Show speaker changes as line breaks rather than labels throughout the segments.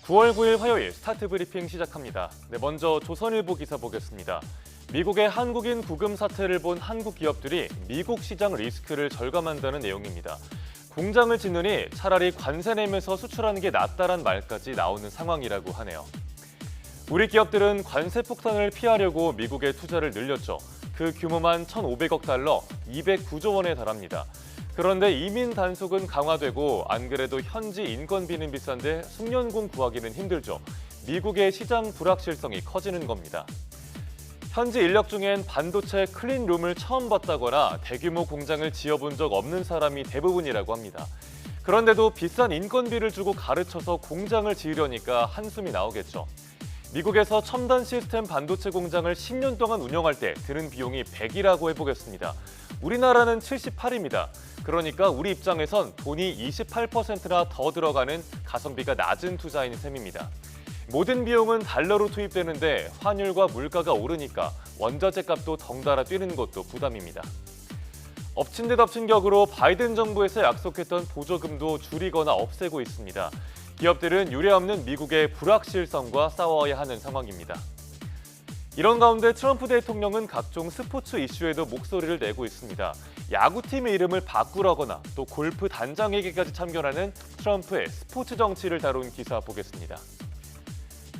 9월 9일 화요일 스타트 브리핑 시작합니다. 먼저 조선일보 기사 보겠습니다. 미국의 한국인 구금 사태를 본 한국 기업들이 미국 시장 리스크를 절감한다는 내용입니다. 공장을 짓느니 차라리 관세 내면서 수출하는 게 낫다란 말까지 나오는 상황이라고 하네요. 우리 기업들은 관세 폭탄을 피하려고 미국에 투자를 늘렸죠. 그 규모만 1,500억 달러, 209조 원에 달합니다. 그런데 이민 단속은 강화되고 안 그래도 현지 인건비는 비싼데 숙련공 구하기는 힘들죠. 미국의 시장 불확실성이 커지는 겁니다. 현지 인력 중엔 반도체 클린룸을 처음 봤다거나 대규모 공장을 지어본 적 없는 사람이 대부분이라고 합니다. 그런데도 비싼 인건비를 주고 가르쳐서 공장을 지으려니까 한숨이 나오겠죠. 미국에서 첨단 시스템 반도체 공장을 10년 동안 운영할 때 드는 비용이 100이라고 해보겠습니다. 우리나라는 78입니다. 그러니까 우리 입장에선 돈이 28%나 더 들어가는 가성비가 낮은 투자인 셈입니다. 모든 비용은 달러로 투입되는데 환율과 물가가 오르니까 원자재 값도 덩달아 뛰는 것도 부담입니다. 엎친 데 덮친 격으로 바이든 정부에서 약속했던 보조금도 줄이거나 없애고 있습니다. 기업들은 유례없는 미국의 불확실성과 싸워야 하는 상황입니다. 이런 가운데 트럼프 대통령은 각종 스포츠 이슈에도 목소리를 내고 있습니다. 야구팀의 이름을 바꾸라거나 또 골프 단장에게까지 참견하는 트럼프의 스포츠 정치를 다룬 기사 보겠습니다.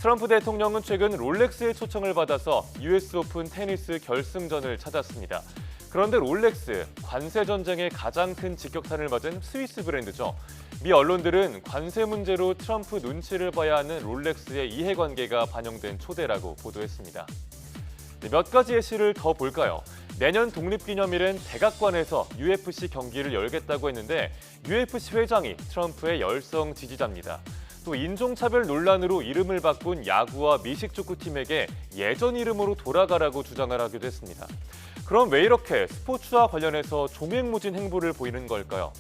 트럼프 대통령은 최근 롤렉스의 초청을 받아서 US 오픈 테니스 결승전을 찾았습니다. 그런데 롤렉스, 관세 전쟁의 가장 큰 직격탄을 맞은 스위스 브랜드죠. 미 언론들은 관세 문제로 트럼프 눈치를 봐야 하는 롤렉스의 이해관계가 반영된 초대라고 보도했습니다. 몇 가지 예시를 더 볼까요? 내년 독립기념일엔 백악관에서 UFC 경기를 열겠다고 했는데 UFC 회장이 트럼프의 열성 지지자입니다. 또 인종차별 논란으로 이름을 바꾼 야구와 미식축구팀에게 예전 이름으로 돌아가라고 주장을 하기도 했습니다. 그럼 왜 이렇게 스포츠와 관련해서 종횡무진 행보를 보이는 걸까요?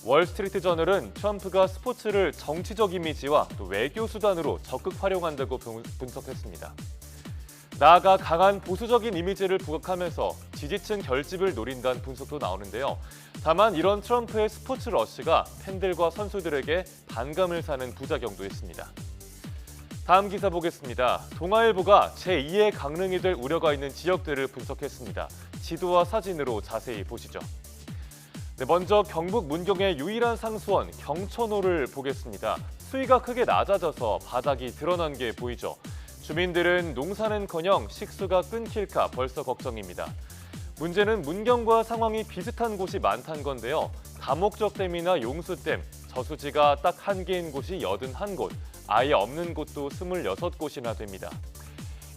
월스트리트 저널은 트럼프가 스포츠를 정치적 이미지와 또 외교 수단으로 적극 활용한다고 분석했습니다. 나아가 강한 보수적인 이미지를 부각하면서 지지층 결집을 노린다는 분석도 나오는데요. 다만 이런 트럼프의 스포츠 러쉬가 팬들과 선수들에게 반감을 사는 부작용도 있습니다. 다음 기사 보겠습니다. 동아일보가 제2의 강릉이 될 우려가 있는 지역들을 분석했습니다. 지도와 사진으로 자세히 보시죠. 먼저 경북 문경의 유일한 상수원 경천호를 보겠습니다. 수위가 크게 낮아져서 바닥이 드러난 게 보이죠. 주민들은 농사는커녕 식수가 끊길까 벌써 걱정입니다. 문제는 문경과 상황이 비슷한 곳이 많다는 건데요. 다목적댐이나 용수댐, 저수지가 딱 한 개인 곳이 81곳, 아예 없는 곳도 26곳이나 됩니다.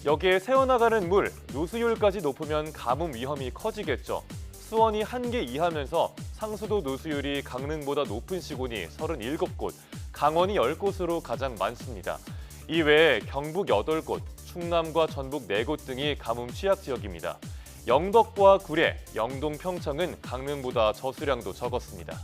여기에 새어나가는 물, 누수율까지 높으면 가뭄 위험이 커지겠죠. 수원이 1개 이하면서 상수도 누수율이 강릉보다 높은 시군이 37곳, 강원이 10곳으로 가장 많습니다. 이외에 경북 8곳, 충남과 전북 4곳 등이 가뭄 취약 지역입니다. 영덕과 구례, 영동, 평창은 강릉보다 저수량도 적었습니다.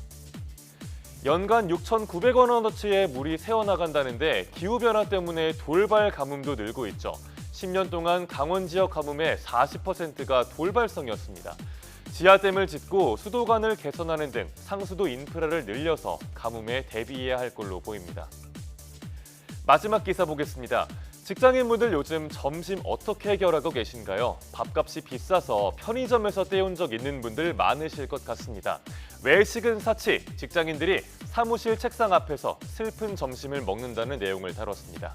연간 6,900원어치의 물이 새어나간다는데 기후변화 때문에 돌발 가뭄도 늘고 있죠. 10년 동안 강원 지역 가뭄의 40%가 돌발성이었습니다. 지하댐을 짓고 수도관을 개선하는 등 상수도 인프라를 늘려서 가뭄에 대비해야 할 걸로 보입니다. 마지막 기사 보겠습니다. 직장인분들 요즘 점심 어떻게 해결하고 계신가요? 밥값이 비싸서 편의점에서 때운 적 있는 분들 많으실 것 같습니다. 외식은 사치, 직장인들이 사무실 책상 앞에서 슬픈 점심을 먹는다는 내용을 다뤘습니다.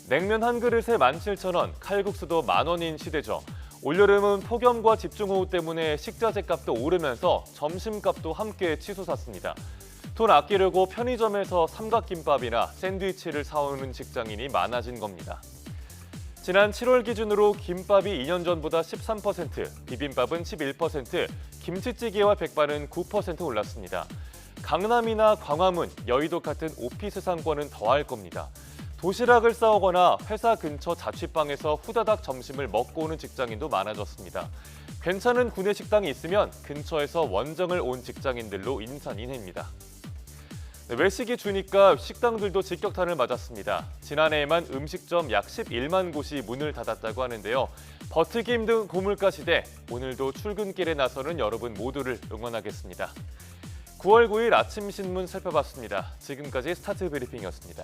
냉면 한 그릇에 17,000원, 칼국수도 10,000원인 시대죠. 올여름은 폭염과 집중호우 때문에 식자재 값도 오르면서 점심값도 함께 치솟았습니다. 돈 아끼려고 편의점에서 삼각김밥이나 샌드위치를 사오는 직장인이 많아진 겁니다. 지난 7월 기준으로 김밥이 2년 전보다 13%, 비빔밥은 11%, 김치찌개와 백반은 9% 올랐습니다. 강남이나 광화문, 여의도 같은 오피스 상권은 더할 겁니다. 도시락을 싸오거나 회사 근처 자취방에서 후다닥 점심을 먹고 오는 직장인도 많아졌습니다. 괜찮은 구내식당이 있으면 근처에서 원정을 온 직장인들로 인산인해입니다. 외식이 주니까 식당들도 직격탄을 맞았습니다. 지난해에만 음식점 약 11만 곳이 문을 닫았다고 하는데요. 버티기 힘든 고물가 시대, 오늘도 출근길에 나서는 여러분 모두를 응원하겠습니다. 9월 9일 아침 신문 살펴봤습니다. 지금까지 스타트 브리핑이었습니다.